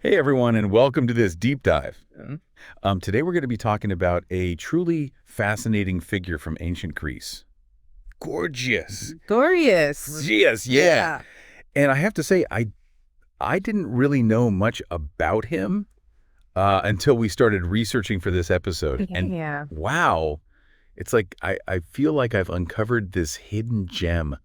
Hey everyone, and welcome to this deep dive. Mhm. Today we're going to be talking about a truly fascinating figure from ancient Greece, Gorgias. Gorgias. Gorgias, yeah. Yeah. And I have to say, I didn't really know much about him until we started researching for this episode. And Yeah. wow, it's like I feel like I've uncovered this hidden gem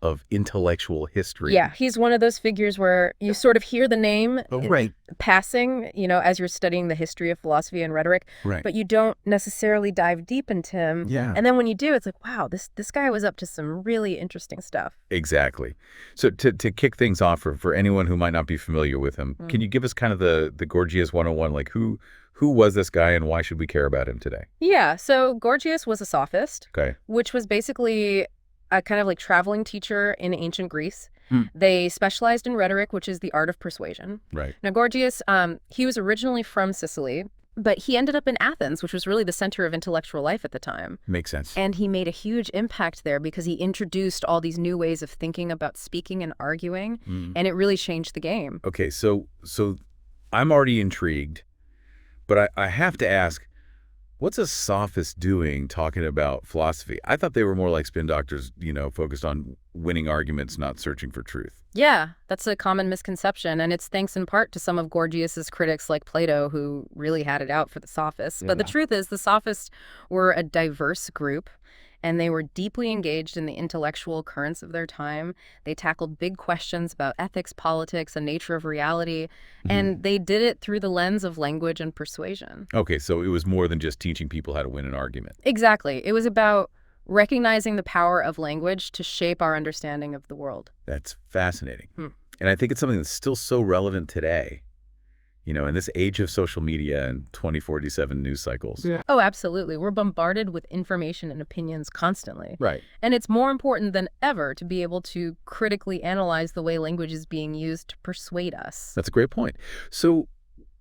of intellectual history. Yeah. He's one of those figures where you sort of hear the name Oh, right, passing, as you're studying the history of philosophy and rhetoric, right. but you don't necessarily dive deep into him. Yeah. And then when you do, it's like, wow, this guy was up to some really interesting stuff. Exactly. So to kick things off for anyone who might not be familiar with him, can you give us kind of the Gorgias 101, like who was this guy and why should we care about him today? Yeah. So Gorgias was a sophist, Okay. which was basically a kind of like traveling teacher in ancient Greece. Hmm. They specialized in rhetoric, which is the art of persuasion. Right. Now, Gorgias, he was originally from Sicily, but he ended up in Athens, which was really the center of intellectual life at the time. Makes sense. And he made a huge impact there because he introduced all these new ways of thinking about speaking and arguing, and it really changed the game. Okay, so I'm already intrigued, but I have to ask, what's a sophist doing talking about philosophy? I thought they were more like spin doctors, focused on winning arguments, not searching for truth. Yeah, that's a common misconception, and it's thanks in part to some of Gorgias's critics like Plato, who really had it out for the sophists. But the Yeah. truth is, the sophists were a diverse group, and they were deeply engaged in the intellectual currents of their time. They tackled big questions about ethics, politics, and nature of reality, and they did it through the lens of language and persuasion. Okay, so it was more than just teaching people how to win an argument. Exactly. It was about recognizing the power of language to shape our understanding of the world. That's fascinating. Hmm. And I think it's something that's still so relevant today, in this age of social media and 24/7 news cycles. Yeah. Oh, absolutely. We're bombarded with information and opinions constantly. Right. And it's more important than ever to be able to critically analyze the way language is being used to persuade us. That's a great point. So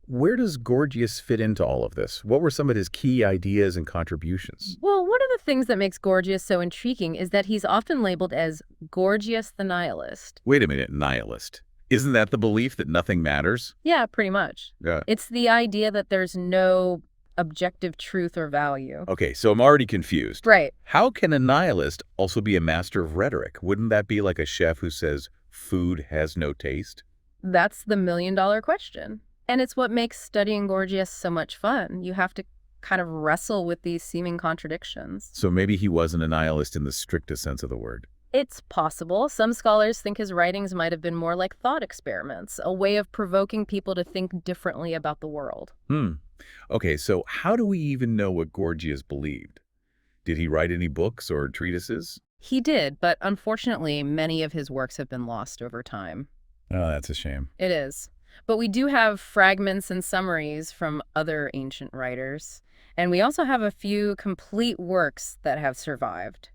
where does Gorgias fit into all of this? What were some of his key ideas and contributions? Well, one of the things that makes Gorgias so intriguing is that he's often labeled as Gorgias the nihilist. Wait a minute, nihilist. Isn't that the belief that nothing matters? Yeah, pretty much. Yeah. It's the idea that there's no objective truth or value. Okay, so I'm already confused. Right. How can a nihilist also be a master of rhetoric? Wouldn't that be like a chef who says food has no taste? That's the million-dollar question. And it's what makes studying Gorgias so much fun. You have to kind of wrestle with these seeming contradictions. So maybe he wasn't a nihilist in the strictest sense of the word. It's possible. Some scholars think his writings might have been more like thought experiments, a way of provoking people to think differently about the world. Okay, so how do we even know what Gorgias believed? Did he write any books or treatises? He did, but unfortunately, many of his works have been lost over time. Oh, that's a shame. It is. But we do have fragments and summaries from other ancient writers, and we also have a few complete works that have survived.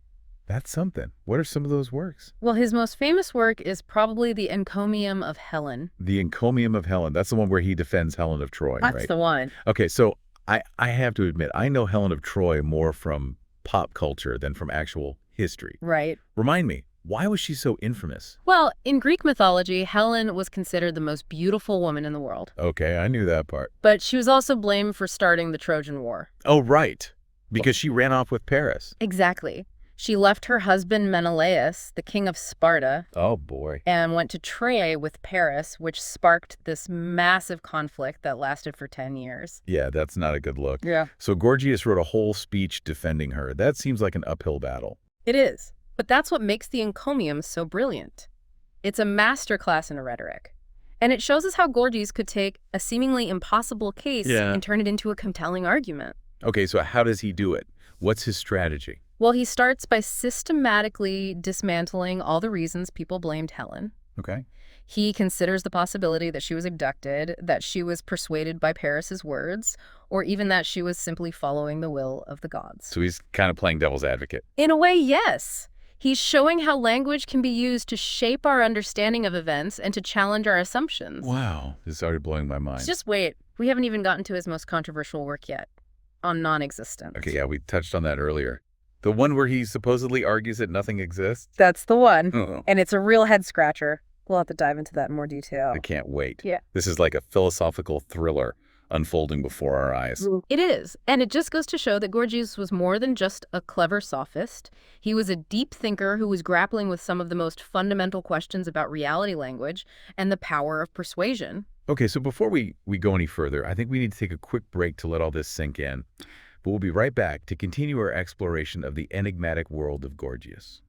That's something. What are some of those works? Well, his most famous work is probably the Encomium of Helen. The Encomium of Helen. That's the one where he defends Helen of Troy, That's right? the one. Okay, so I have to admit, I know Helen of Troy more from pop culture than from actual history. Right. Remind me, why was she so infamous? Well, in Greek mythology, Helen was considered the most beautiful woman in the world. Okay, I knew that part. But she was also blamed for starting the Trojan War. Oh, right. Because she ran off with Paris. Exactly. She left her husband Menelaus, the king of Sparta, Oh, boy. and went to Troy with Paris, which sparked this massive conflict that lasted for 10 years. Yeah, that's not a good look. Yeah. So Gorgias wrote a whole speech defending her. That seems like an uphill battle. It is. But that's what makes the Encomium so brilliant. It's a masterclass in rhetoric. And it shows us how Gorgias could take a seemingly impossible case and turn it into a compelling argument. Okay, so how does he do it? What's his strategy? Well, he starts by systematically dismantling all the reasons people blamed Helen. Okay. He considers the possibility that she was abducted, that she was persuaded by Paris's words, or even that she was simply following the will of the gods. So he's kind of playing devil's advocate. In a way, yes. He's showing how language can be used to shape our understanding of events and to challenge our assumptions. Wow, this is already blowing my mind. Just wait. We haven't even gotten to his most controversial work yet, on non-existence. Okay, yeah, we touched on that earlier. The one where he supposedly argues that nothing exists? That's the one. Oh. And it's a real head-scratcher. We'll have to dive into that in more detail. I can't wait. Yeah. This is like a philosophical thriller unfolding before our eyes. It is. And it just goes to show that Gorgias was more than just a clever sophist. He was a deep thinker who was grappling with some of the most fundamental questions about reality language and the power of persuasion. Okay, so before we go any further, I think we need to take a quick break to let all this sink in. But we'll be right back to continue our exploration of the enigmatic world of Gorgias.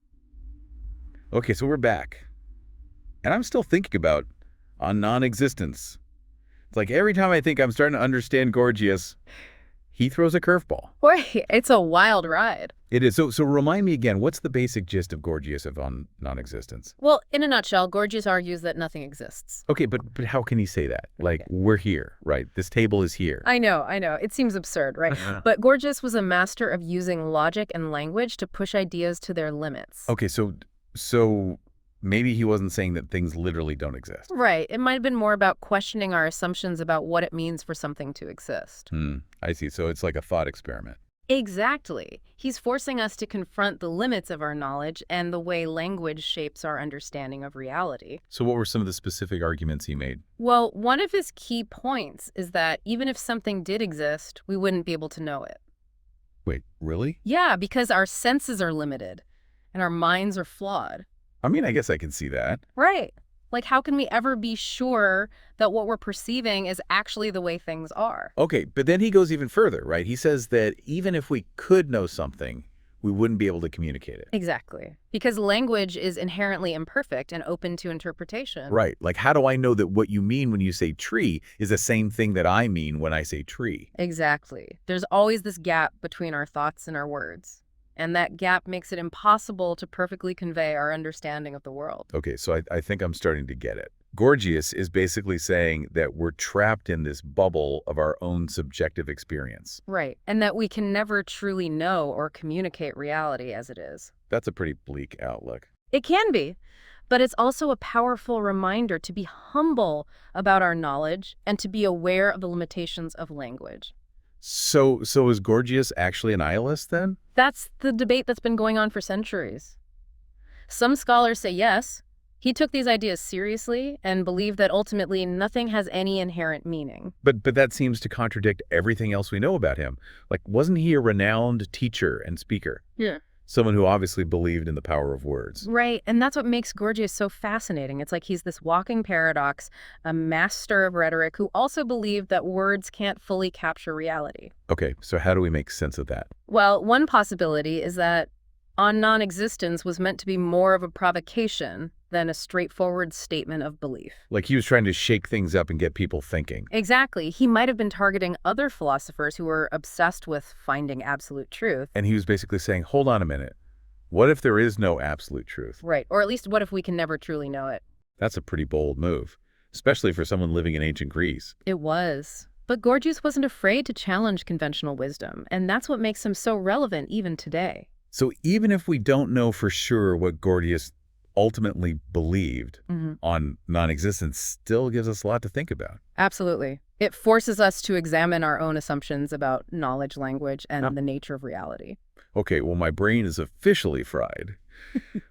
Okay, so we're back. And I'm still thinking about on non-existence. It's like every time I think I'm starting to understand Gorgias, he throws a curveball. Boy, it's a wild ride. It is. So remind me again, what's the basic gist of Gorgias of on non-existence? Well, in a nutshell, Gorgias argues that nothing exists. Okay, but how can he say that? Like, we're here, right? This table is here. I know. It seems absurd, right? But Gorgias was a master of using logic and language to push ideas to their limits. Okay, so maybe he wasn't saying that things literally don't exist. Right. It might have been more about questioning our assumptions about what it means for something to exist. I see. So it's like a thought experiment. Exactly. He's forcing us to confront the limits of our knowledge and the way language shapes our understanding of reality. So what were some of the specific arguments he made? Well, one of his key points is that even if something did exist, we wouldn't be able to know it. Wait, really? Yeah, because our senses are limited and our minds are flawed. I mean, I guess I can see that. Right. Like, how can we ever be sure that what we're perceiving is actually the way things are? Okay, but then he goes even further, right? He says that even if we could know something, we wouldn't be able to communicate it. Exactly. Because language is inherently imperfect and open to interpretation. Right. Like, how do I know that what you mean when you say tree is the same thing that I mean when I say tree? Exactly. There's always this gap between our thoughts and our words. And that gap makes it impossible to perfectly convey our understanding of the world. Okay, so I think I'm starting to get it. Gorgias is basically saying that we're trapped in this bubble of our own subjective experience. Right. And that we can never truly know or communicate reality as it is. That's a pretty bleak outlook. It can be, but it's also a powerful reminder to be humble about our knowledge and to be aware of the limitations of language. So is Gorgias actually a nihilist then? That's the debate that's been going on for centuries. Some scholars say yes, he took these ideas seriously and believed that ultimately nothing has any inherent meaning. But that seems to contradict everything else we know about him. Like, wasn't he a renowned teacher and speaker? Yeah. Someone who obviously believed in the power of words. Right, and that's what makes Gorgias so fascinating. It's like he's this walking paradox, a master of rhetoric who also believed that words can't fully capture reality. Okay, so how do we make sense of that? Well, one possibility is that on non-existence was meant to be more of a provocation than a straightforward statement of belief. Like he was trying to shake things up and get people thinking. Exactly. He might have been targeting other philosophers who were obsessed with finding absolute truth. And he was basically saying, hold on a minute. What if there is no absolute truth? Right. Or at least what if we can never truly know it? That's a pretty bold move, especially for someone living in ancient Greece. It was. But Gorgias wasn't afraid to challenge conventional wisdom, and that's what makes him so relevant even today. So even if we don't know for sure what Gorgias ultimately believed on non-existence, still gives us a lot to think about. Absolutely. It forces us to examine our own assumptions about knowledge, language, and the nature of reality. Okay, well, my brain is officially fried.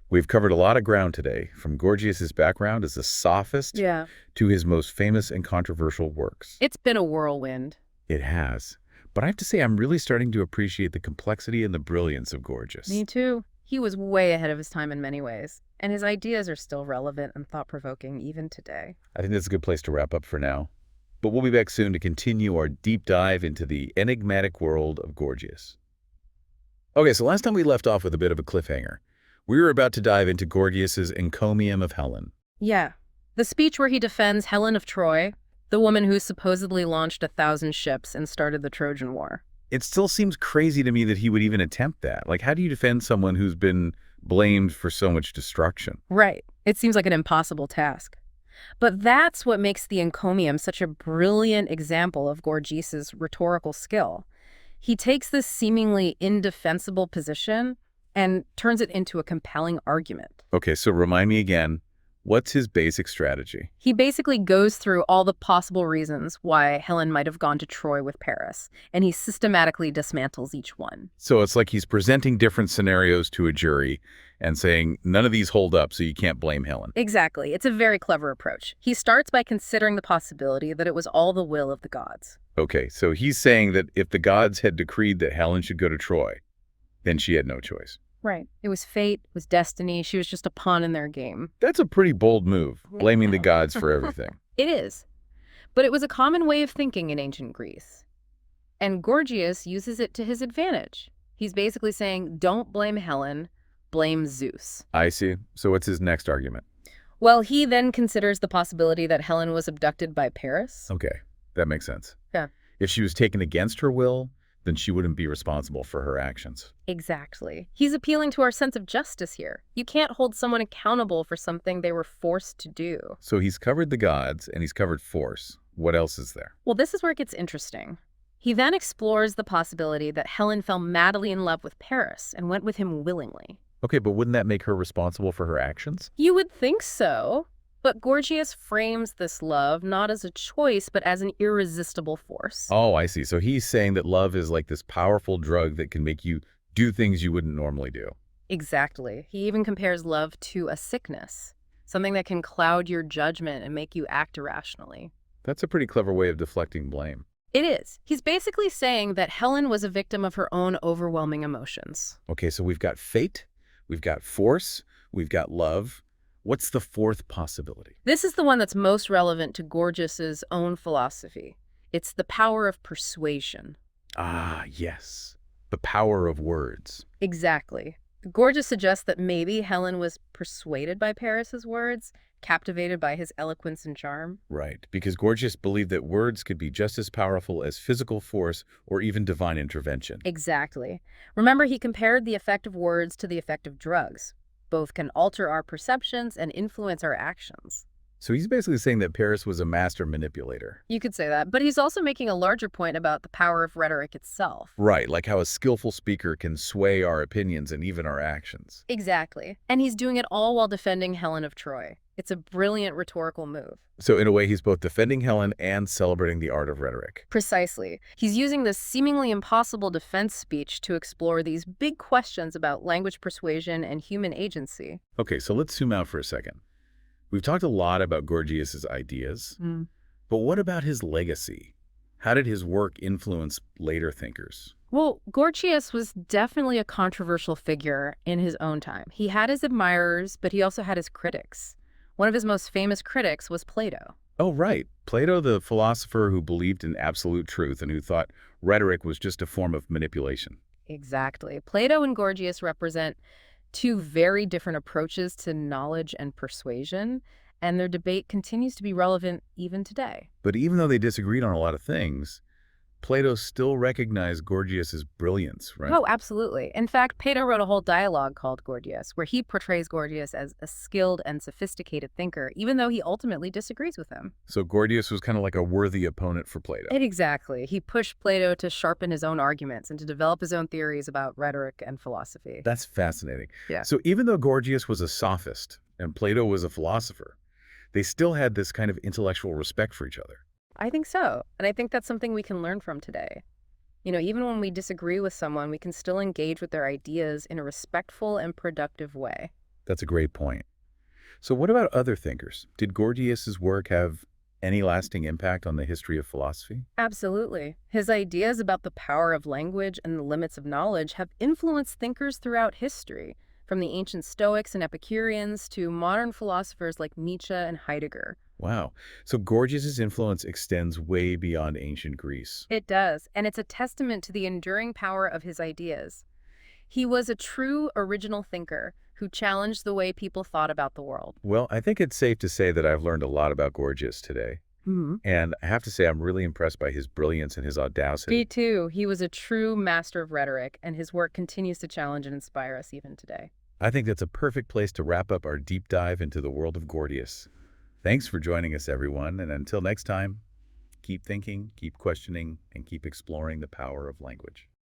We've covered a lot of ground today, from Gorgias's background as a sophist to his most famous and controversial works. It's been a whirlwind. It has. But I have to say, I'm really starting to appreciate the complexity and the brilliance of Gorgias. Me too. He was way ahead of his time in many ways, and his ideas are still relevant and thought-provoking even today. I think that's a good place to wrap up for now. But we'll be back soon to continue our deep dive into the enigmatic world of Gorgias. Okay, so last time we left off with a bit of a cliffhanger. We were about to dive into Gorgias's encomium of Helen. Yeah, the speech where he defends Helen of Troy, the woman who supposedly launched 1,000 ships and started the Trojan War. It still seems crazy to me that he would even attempt that. Like, how do you defend someone who's been blamed for so much destruction? Right. It seems like an impossible task. But that's what makes the encomium such a brilliant example of Gorgias's rhetorical skill. He takes this seemingly indefensible position and turns it into a compelling argument. Okay, so remind me again, What's his basic strategy? He basically goes through all the possible reasons why Helen might have gone to Troy with Paris, and he systematically dismantles each one. So it's like he's presenting different scenarios to a jury and saying, none of these hold up, so you can't blame Helen. Exactly. It's a very clever approach. He starts by considering the possibility that it was all the will of the gods. Okay, so he's saying that if the gods had decreed that Helen should go to Troy, then she had no choice. Right. It was fate, it was destiny. She was just a pawn in their game. That's a pretty bold move, blaming the gods for everything. It is. But it was a common way of thinking in ancient Greece. And Gorgias uses it to his advantage. He's basically saying, don't blame Helen, blame Zeus. I see. So what's his next argument? Well, he then considers the possibility that Helen was abducted by Paris. Okay, that makes sense. Yeah. If she was taken against her will, then she wouldn't be responsible for her actions. Exactly. He's appealing to our sense of justice here. You can't hold someone accountable for something they were forced to do. So he's covered the gods and he's covered force. What else is there? Well, this is where it gets interesting. He then explores the possibility that Helen fell madly in love with Paris and went with him willingly. Okay, but wouldn't that make her responsible for her actions? You would think so, but Gorgias frames this love not as a choice, but as an irresistible force. Oh, I see. So he's saying that love is like this powerful drug that can make you do things you wouldn't normally do. Exactly. He even compares love to a sickness, something that can cloud your judgment and make you act irrationally. That's a pretty clever way of deflecting blame. It is. He's basically saying that Helen was a victim of her own overwhelming emotions. Okay, so we've got fate, we've got force, we've got love. What's the fourth possibility? This is the one that's most relevant to Gorgias's own philosophy. It's the power of persuasion. Ah, yes. The power of words. Exactly. Gorgias suggests that maybe Helen was persuaded by Paris's words, captivated by his eloquence and charm. Right, because Gorgias believed that words could be just as powerful as physical force or even divine intervention. Exactly. Remember, he compared the effect of words to the effect of drugs. Both can alter our perceptions and influence our actions. So he's basically saying that Paris was a master manipulator. You could say that, but he's also making a larger point about the power of rhetoric itself. Right, like how a skillful speaker can sway our opinions and even our actions. Exactly. And he's doing it all while defending Helen of Troy. It's a brilliant rhetorical move. So in a way, he's both defending Helen and celebrating the art of rhetoric. Precisely. He's using this seemingly impossible defense speech to explore these big questions about language persuasion and human agency. Okay, so let's zoom out for a second. We've talked a lot about Gorgias's ideas, but what about his legacy? How did his work influence later thinkers? Well, Gorgias was definitely a controversial figure in his own time. He had his admirers, but he also had his critics. One of his most famous critics was Plato. Oh, right. Plato, the philosopher who believed in absolute truth and who thought rhetoric was just a form of manipulation. Exactly. Plato and Gorgias represent two very different approaches to knowledge and persuasion, and their debate continues to be relevant even today. But even though they disagreed on a lot of things, Plato still recognized Gorgias's brilliance, right? Oh, absolutely. In fact, Plato wrote a whole dialogue called Gorgias, where he portrays Gorgias as a skilled and sophisticated thinker, even though he ultimately disagrees with him. So Gorgias was kind of like a worthy opponent for Plato. Exactly. He pushed Plato to sharpen his own arguments and to develop his own theories about rhetoric and philosophy. That's fascinating. Yeah. So even though Gorgias was a sophist and Plato was a philosopher, they still had this kind of intellectual respect for each other. I think so. And I think that's something we can learn from today. You know, even when we disagree with someone, we can still engage with their ideas in a respectful and productive way. That's a great point. So what about other thinkers? Did Gorgias's work have any lasting impact on the history of philosophy? Absolutely. His ideas about the power of language and the limits of knowledge have influenced thinkers throughout history, from the ancient Stoics and Epicureans to modern philosophers like Nietzsche and Heidegger. Wow. So Gorgias's influence extends way beyond ancient Greece. It does, and it's a testament to the enduring power of his ideas. He was a true original thinker who challenged the way people thought about the world. Well, I think it's safe to say that I've learned a lot about Gorgias today. And I have to say I'm really impressed by his brilliance and his audacity. Me too. He was a true master of rhetoric, and his work continues to challenge and inspire us even today. I think that's a perfect place to wrap up our deep dive into the world of Gorgias. Thanks for joining us, everyone, and until next time, keep thinking, keep questioning, and keep exploring the power of language.